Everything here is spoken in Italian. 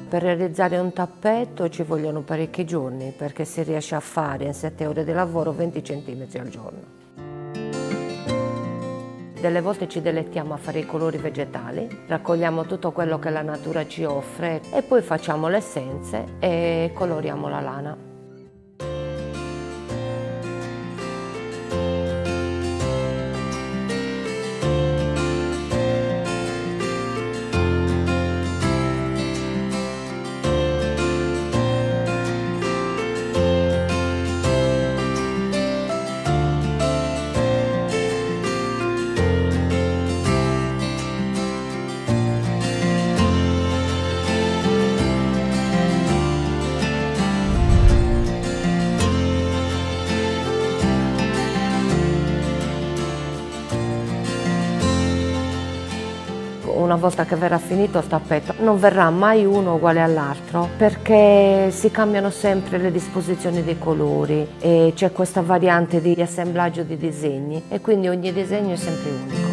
Per realizzare un tappeto ci vogliono parecchi giorni perché si riesce a fare in 7 ore di lavoro 20 centimetri al giorno. Delle volte ci delettiamo a fare i colori vegetali, raccogliamo tutto quello che la natura ci offre e poi facciamo le essenze e coloriamo la lana. Una volta che verrà finito il tappeto non verrà mai uno uguale all'altro perché si cambiano sempre le disposizioni dei colori e c'è questa variante di assemblaggio di disegni e quindi ogni disegno è sempre unico.